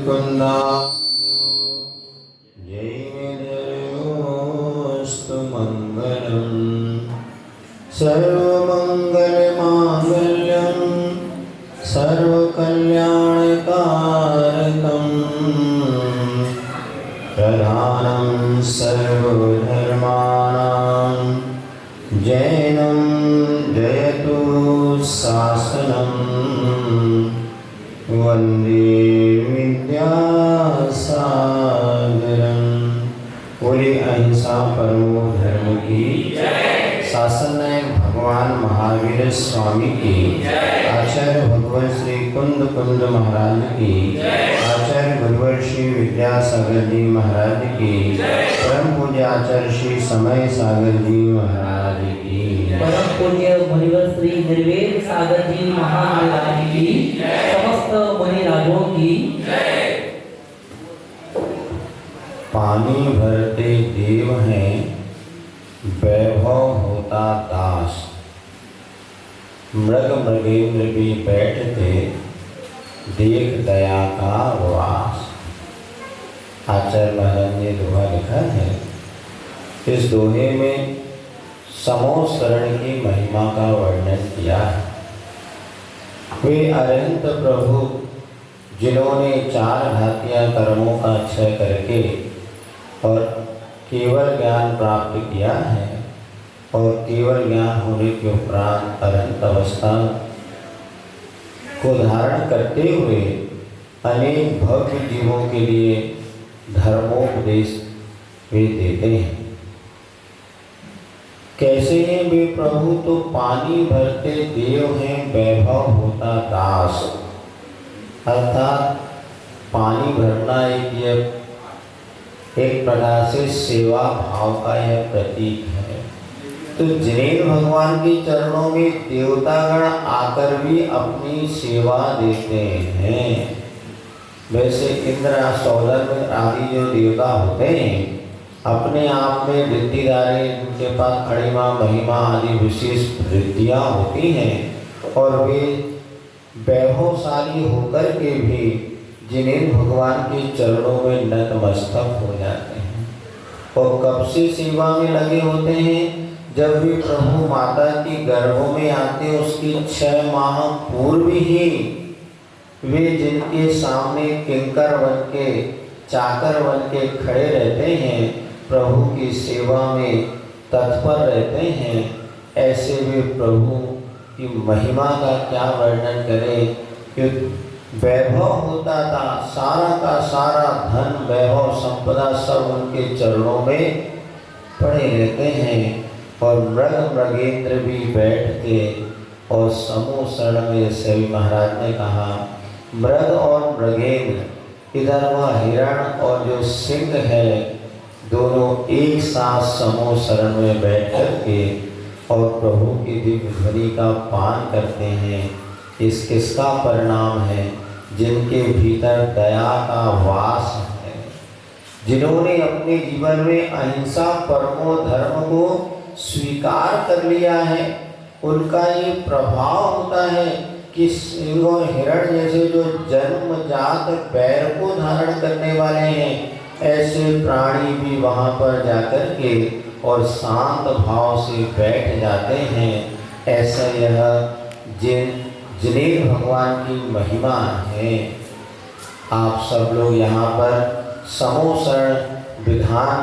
कुन्दान्यो जयमेतयोस्तु मङ्गलम् सर्वमङ्गलमाङ्गल्यं सर्वकल्याणकारकं प्रधानं सर्वधर्माणां जैनं जयतु शासनं वन्दे विद्यासागरं। बोले अहिंसा परमो धर्म की शासन नायक भगवान महावीर स्वामी की, आचार्य भगवान श्री कुंद महाराज की, आचार्य गुरुवर श्री विद्यासागर जी महाराज की, परम पूज्य आचार्य श्री समय सागर जी महाराज की, परम पूज्य मुनिवर श्री निर्वेद सागर जी महाराज की, समस्त मुनिराजों की। पानी भरते देव हैं, वैभव होता दास, मृग मृगेंद्र भी बैठते, देख दया का वास। आचार्य महाराज ने दोहा लिखा है। इस दोहे में समो शरण की महिमा का वर्णन किया है। वे अनंत प्रभु जिन्होंने 4 घातियाँ कर्मों का क्षय करके और केवल ज्ञान प्राप्त किया है, और केवल ज्ञान होने के उपरांत अनंत अवस्था को धारण करते हुए अनेक भव्य जीवों के लिए धर्मोपदेश वे देते हैं। कैसे हैं वे प्रभु? तो पानी भरते देव हैं, वैभव होता दास। अर्थात पानी भरना एक प्रकार से सेवा भाव का यह प्रतीक है। तो जिनेन्द्र भगवान के चरणों में देवतागण आकर भी अपनी सेवा देते हैं। वैसे इंद्र, सौदर्भ आदि जो देवता होते हैं अपने आप में वृद्धिधारी, उनके पास अणिमा महिमा आदि विशेष वृद्धियाँ होती हैं, और वे वैभवशाली होकर के भी जिनेन्द्र भगवान के चरणों में नतमस्तक हो जाते हैं। और कब से सेवा में लगे होते हैं? जब भी प्रभु माता की गर्भ में आते, उसकी 6 माह पूर्व ही वे जिनके सामने किंकर बन के, चाकर बन के खड़े रहते हैं, प्रभु की सेवा में तत्पर रहते हैं, ऐसे वे प्रभु की महिमा का क्या वर्णन करें कि वैभव होता था, सारा का सारा धन वैभव संपदा सब उनके चरणों में पड़े रहते हैं। और मृग मृगेंद्र भी बैठते, और समूह शरण में सभी महाराज ने कहा मृग और मृगेंद्र, इधर वह हिरण और जो सिंह है, दोनों एक साथ समूह शरण में बैठ करके और प्रभु की दिव्य ध्वनि का पान करते हैं। किसका परिणाम है? जिनके भीतर दया का वास है, जिन्होंने अपने जीवन में अहिंसा परमो धर्म को स्वीकार कर लिया है, उनका ये प्रभाव होता है कि सिंह और हिरण जैसे जो जन्मजात पैर को धारण करने वाले हैं, ऐसे प्राणी भी वहाँ पर जाकर के और शांत भाव से बैठ जाते हैं। ऐसा यह जिनेन्द्र भगवान की महिमा है। आप सब लोग यहाँ पर समूह शरण विधान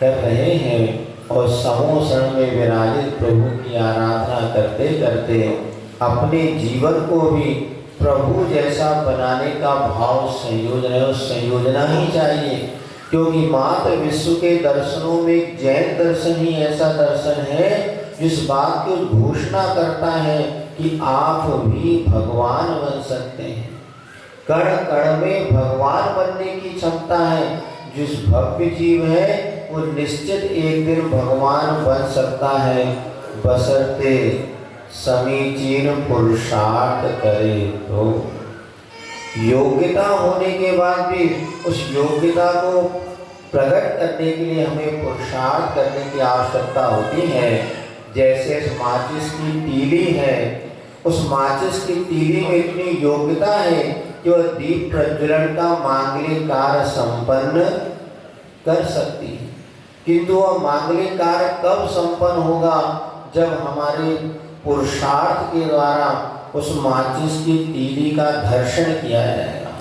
कर रहे हैं, और समूह शरण में विराजित प्रभु की आराधना करते करते अपने जीवन को भी प्रभु जैसा बनाने का भाव संयोजना ही चाहिए। क्योंकि मात्र विश्व के दर्शनों में जैन दर्शन ही ऐसा दर्शन है जिस बात की घोषणा करता है कि आप भी भगवान बन सकते हैं। कण कण में भगवान बनने की क्षमता है। जिस भव्य जीव है वो निश्चित एक दिन भगवान बन सकता है, बशर्ते समीचीन पुरुषार्थ करे। तो योग्यता होने के बाद भी उस योग्यता को प्रकट करने के लिए हमें पुरुषार्थ करने की आवश्यकता होती है। जैसे माचिस की तीली है, उस माचिस की तीली में इतनी योग्यता है कि वह दीप प्रज्वलन का मांगलिक कार्य संपन्न कर सकती है, किंतु वह मांगलिक कार्य कब संपन्न होगा? जब हमारे पुरुषार्थ के द्वारा उस माचिस की तीली का घर्षण किया जाएगा,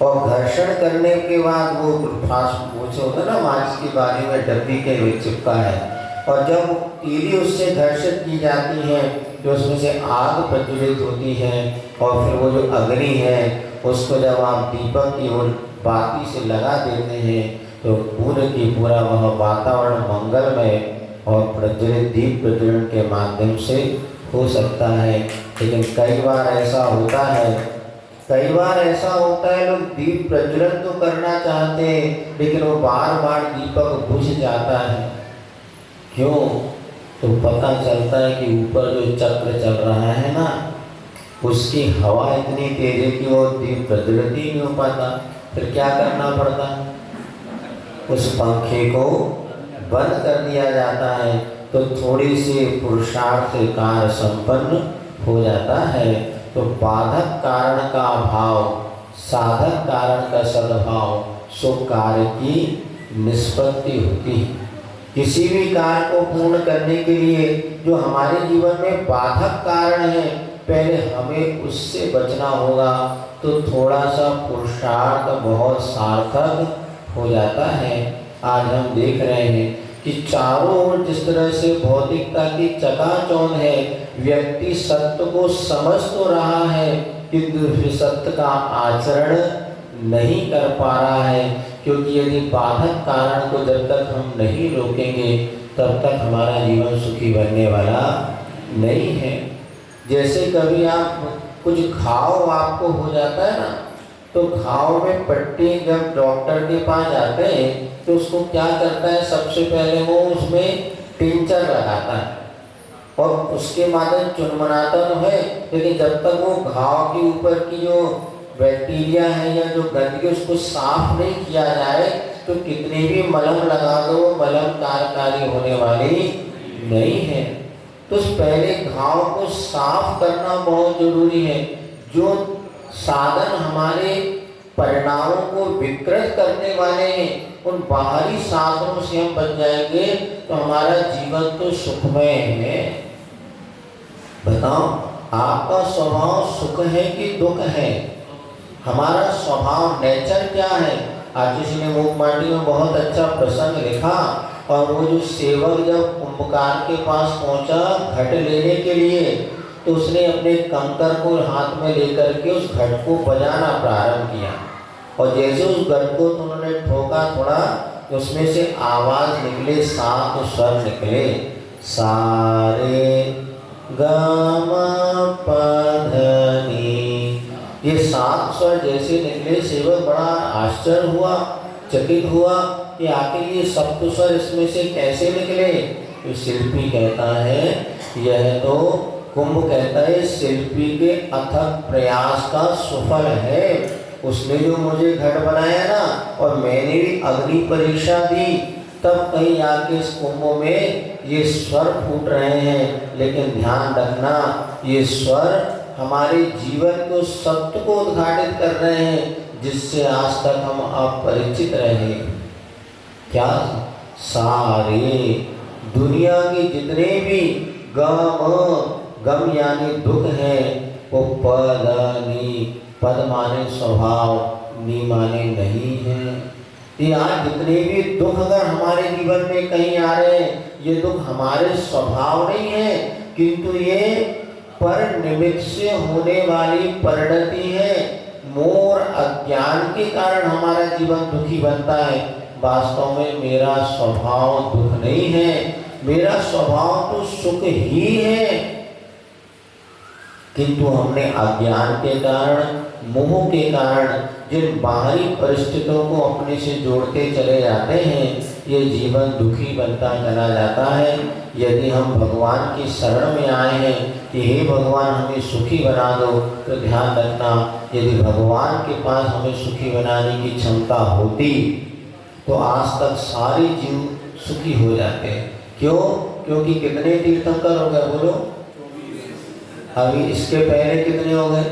और घर्षण करने के बाद वो फास्ट होता ना, माचिस की बारी में डब्बी के हुए चिपका है, और जब तीली उससे घर्षित की जाती है तो उसमें से आग प्रज्वलित होती है, और फिर वो जो अग्नि है उसको जब आप दीपक की ओर बाती से लगा देते हैं तो पूरे की पूरा वह वातावरण मंगलमय और प्रज्वलित दीप प्रज्वलन के माध्यम से हो सकता है। लेकिन कई बार ऐसा होता है लोग दीप प्रज्वलन तो करना चाहते हैं, लेकिन वो बार बार दीपक बुझ जाता है। क्यों? तो पता चलता है कि ऊपर जो चक्र चल रहा है ना, उसकी हवा इतनी तेज है कि वो दीप प्रज्वलित ही नहीं हो पाता। फिर क्या करना पड़ता है? उस पंखे को बंद कर दिया जाता है, तो थोड़ी सी पुरुषार्थ से कार्य संपन्न हो जाता है। तो बाधक कारण का अभाव, साधक कारण का सद्भाव, सो कार्य की निष्पत्ति होती है। किसी भी कार्य को पूर्ण करने के लिए जो हमारे जीवन में बाधक कारण है, पहले हमें उससे बचना होगा, तो थोड़ा सा पुरुषार्थ बहुत सार्थक हो जाता है। आज हम देख रहे हैं कि चारों ओर जिस तरह से भौतिकता की चकाचौंध है, व्यक्ति सत्य को समझ तो रहा है किंतु फिर सत्य का आचरण नहीं कर पा रहा है, क्योंकि यदि बाधक कारण को जब तक हम नहीं रोकेंगे तब तक हमारा जीवन सुखी बनने वाला नहीं है। जैसे कभी आप कुछ घाव आपको हो जाता है ना, तो घाव में पट्टी जब डॉक्टर के पास जाते हैं तो उसको क्या करता है, सबसे पहले वो उसमें टिंचर लगाता है और उसके बाद चुनमनाता तो है, लेकिन जब तक वो घाव के ऊपर की जो बैक्टीरिया है या जो गंदगी उसको साफ नहीं किया जाए तो कितने भी मलहम लगा दो, वो मलहम कार्यकारी होने वाली नहीं है। तो पहले घाव को साफ करना बहुत जरूरी है। जो साधन हमारे परिणामों को विकृत करने वाले हैं, उन बाहरी साधनों से हम बच जाएंगे तो हमारा जीवन तो सुखमय है। बताओ, आपका स्वभाव सुख है कि दुख है? हमारा स्वभाव नेचर क्या है? आज किसी ने मूकमांडी में बहुत अच्छा प्रसंग लिखा, और वो जो सेवक जब कुंभकार के पास पहुंचा घट लेने के लिए, तो उसने अपने कंकर को हाथ में लेकर के उस घट को बजाना प्रारंभ किया, और जैसे उस घट को तो उन्होंने ठोका थोड़ा, तो उसमें से आवाज निकले, 7 स्वर निकले, सारे गामा पधनी। ये 7 स्वर जैसे निकले, सेवक बड़ा आश्चर्य हुआ, चकित हुआ कि आखिर ये सप्त स्वर इसमें से कैसे निकले। तो शिल्पी कहता है, यह तो कुंभ कहता है शिल्पी के अथक प्रयास का सुफल है। उसने जो मुझे घट बनाया ना, और मैंने भी अग्नि परीक्षा दी, तब कहीं आके इस कुंभ में ये स्वर फूट रहे हैं। लेकिन ध्यान रखना, ये स्वर हमारे जीवन को सत्य को उद्घाटित कर रहे हैं, जिससे आज तक हम अपरिचित रहे। क्या? सारे दुनिया के जितने भी गम यानी दुख है, वो पदनी, पद माने स्वभाव, नी माने नहीं है। ये आज जितने भी दुख अगर हमारे जीवन में कहीं आ रहे हैं, ये दुख हमारे स्वभाव नहीं है, किंतु ये पर निमित्त से होने वाली परिणति है। मोर अज्ञान के कारण हमारा जीवन दुखी बनता है। वास्तव में मेरा स्वभाव दुख नहीं है, मेरा स्वभाव तो सुख ही है, किंतु हमने अज्ञान के कारण, मोह के कारण जिन बाहरी परिस्थितियों को अपने से जोड़ते चले जाते हैं, ये जीवन दुखी बनता चला जाता है। यदि हम भगवान की शरण में आए हैं कि हे भगवान हमें सुखी बना दो, तो ध्यान रखना, यदि भगवान के पास हमें सुखी बनाने की क्षमता होती तो आज तक सारे जीव सुखी हो जाते। क्यों? क्योंकि कितने तीर्थंकर हो गए बोलो? अभी इसके पहले कितने हो गए?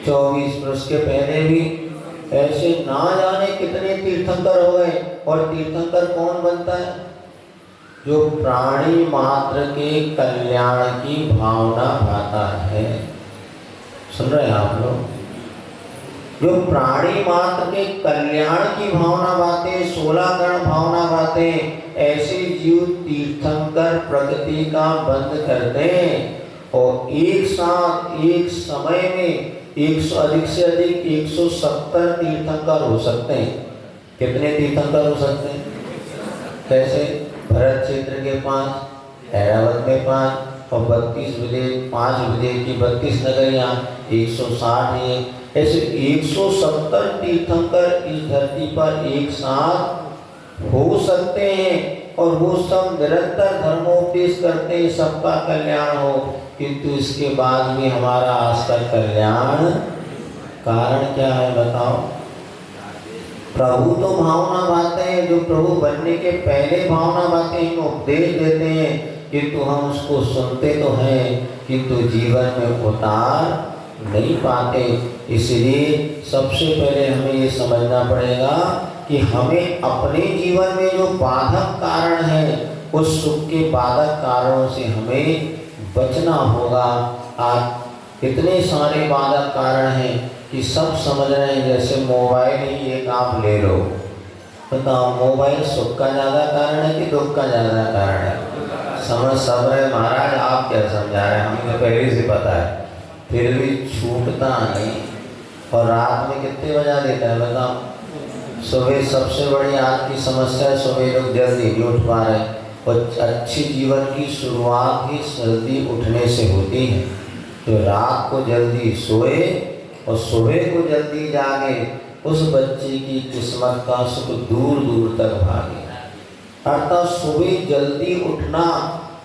24 वर्ष के पहले भी ऐसे ना जाने कितने तीर्थंकर हो गए। और तीर्थंकर कौन बनता है? जो प्राणी मात्र के कल्याण की भावना भाता है। सुन रहे हैं आप लोग? जो प्राणी मात्र के कल्याण की भावना बातें, 16 गण भावना बातें, ऐसे जीव तीर्थंकर प्रकृति का बंद करते हैं और एक साथ एक समय में 100 अधिक से अधिक 170 तीर्थंकर हो सकते हैं। कितने तीर्थंकर हो सकते हैं? कैसे? भरत क्षेत्र के 5, ऐरावत में 5 और 32 विदेश, 5 विदेश की 32 नगरियाँ, 160 है। ऐसे 170 तीर्थंकर इस धरती पर एक साथ हो सकते हैं और वो सब निरंतर धर्मोपदेश करते हैं, सबका कल्याण हो। किंतु इसके बाद भी हमारा आज तक कल्याण, कारण क्या है बताओ? प्रभु तो भावना बातें हैं, जो प्रभु बनने के पहले भावना बातें हमें उपदेश देते हैं, किंतु हम उसको सुनते तो हैं किंतु जीवन में उतार नहीं पाते। इसलिए सबसे पहले हमें ये समझना पड़ेगा कि हमें अपने जीवन में जो बाधक कारण है, उस सुख के बाधक कारणों से हमें बचना होगा। आज इतने सारे बाधक कारण हैं कि सब समझ रहे हैं, जैसे मोबाइल ही एक आप ले लो, बताओ मोबाइल सुख का ज़्यादा कारण है कि दुख का ज़्यादा कारण है? समझ सब रहे महाराज, आप क्या समझा रहे हैं? हमें तो पहले से पता है, फिर भी छूटता नहीं। और रात में कितने बजा देता है बताओ? सुबह सबसे बड़ी आज की समस्या है, सुबह लोग जल्दी नहीं उठ पा रहे। और अच्छी जीवन की शुरुआत ही जल्दी उठने से होती है। तो रात को जल्दी सोए और सुबह को जल्दी जागे, उस बच्चे की किस्मत का सुख दूर दूर तक भागे। अर्थात सुबह जल्दी उठना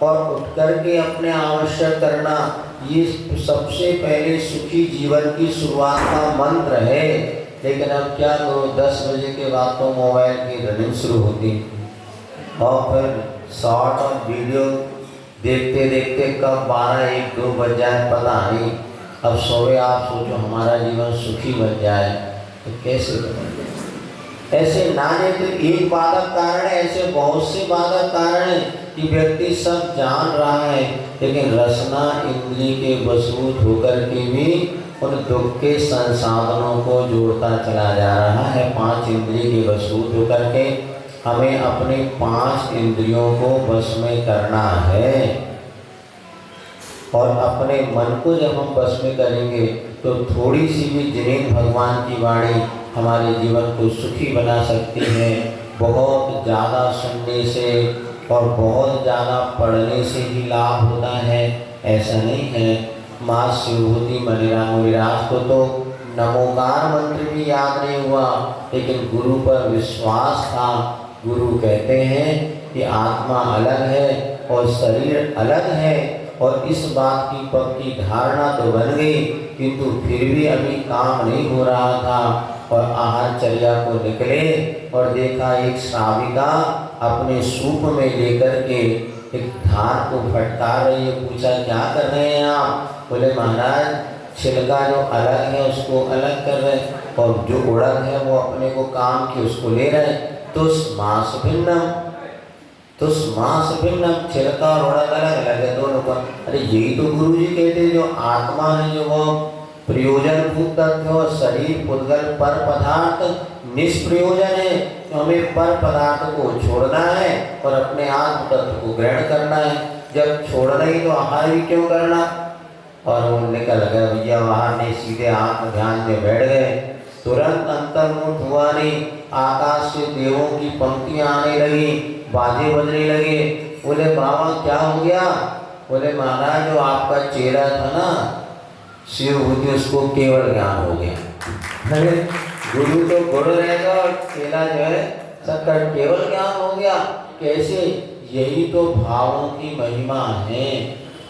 और उठ करके अपने आवश्यक करना, ये सबसे पहले सुखी जीवन की शुरुआत का मंत्र है। लेकिन अब क्या करो, 10 बजे के बाद तो मोबाइल की रनिंग शुरू होती और फिर शॉर्ट और वीडियो देखते देखते कब 12, 1, 2 बज जाए पता नहीं। अब सोए आप सोचो हमारा जीवन सुखी बन जाए तो कैसे बने? ऐसे ना जाए तो एक बाधक कारण है, ऐसे बहुत से बाधक कारण है कि व्यक्ति सब जान रहा है, लेकिन रसना इंद्रिय के वसूल होकर के भी उन दुख के संसाधनों को जोड़ता चला जा रहा है। 5 इंद्रिय के वसूल होकर के हमें अपने 5 इंद्रियों को वश में करना है। और अपने मन को जब हम वश में करेंगे तो थोड़ी सी भी जिनेंद्र भगवान की वाणी हमारे जीवन को सुखी बना सकती है। बहुत ज़्यादा सुनने से और बहुत ज़्यादा पढ़ने से ही लाभ होता है ऐसा नहीं है। माँ शिवभूति मणिराम मुनिराज को तो नमोकार मंत्र भी याद नहीं हुआ, लेकिन गुरु पर विश्वास था। गुरु कहते हैं कि आत्मा अलग है और शरीर अलग है, और इस बात की पक्की धारणा तो बन गई, किंतु फिर भी अभी काम नहीं हो रहा था। और आहारचर्या को निकले और देखा एक श्राविका अपने सूप में लेकर के एक धान को फटकार रही है। पूछा क्या कर रहे हैं आप? बोले महाराज छिलका जो अलग है उसको अलग कर रहे हैं, और जो उड़द है वो अपने को काम की उसको ले रहे हैं। तुष्मास भिन्नम, तुष्मास भिन्नम, छिलका और उड़द अलग अलग है दोनों का। अरे यही तो गुरु जी कहते हैं, जो आत्मा है जो वो प्रयोजन भूत तत्व और शरीर पुद्गल पर पदार्थ निष्प्रयोजन है। तो हमें पर पदार्थ को छोड़ना है और अपने आत्म तत्व को ग्रहण करना है। जब छोड़ना ही तो आहार भी क्यों करना? और वो निकल गए भैया बाहर, नहीं सीधे आत्म ध्यान में बैठ गए। तुरंत अंतर्मुख हुआ नहीं, आकाश से देवों की पंक्तियां आने लगी, बाजे बजने लगे। बोले बाबा क्या हो गया? बोले महाराज जो आपका चेहरा था ना शिवभूति, उसको केवल ज्ञान हो गया। अरे गुरु तो गुड़ रहेगा और चेला जो है सबका केवल ज्ञान हो गया। कैसे? यही तो भावों की महिमा है।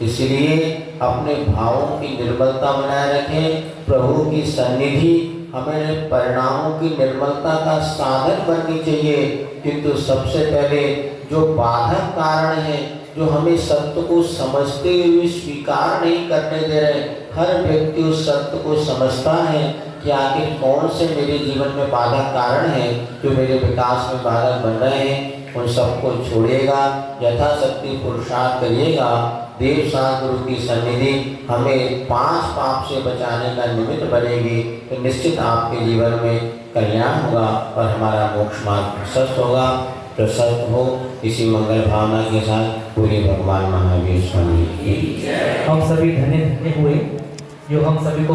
इसलिए अपने भावों की निर्मलता बनाए रखें। प्रभु की सन्निधि हमें परिणामों की निर्मलता का साधन बननी चाहिए। किंतु सबसे पहले जो बाधक कारण है जो हमें सत्य को समझते हुए स्वीकार नहीं करने दे रहे। हर व्यक्ति उस सत्य को समझता है कि आखिर कौन से मेरे जीवन में बाधक कारण है जो मेरे विकास में बाधक बन रहे हैं। उन सबको छोड़िएगा, यथाशक्ति पुरुषार्थ करिएगा। देव शास्त्र की सन्निधि हमें 5 पाप से बचाने का निमित्त बनेगी, तो निश्चित आपके जीवन में कल्याण होगा और हमारा मोक्ष मार्ग प्रशस्त होगा। प्रशस्त हो इसी मंगल भावना के साथ पूरी भगवान महावीर स्वामी की। हम सभी धन्य धन्य हुए जो हम सभी को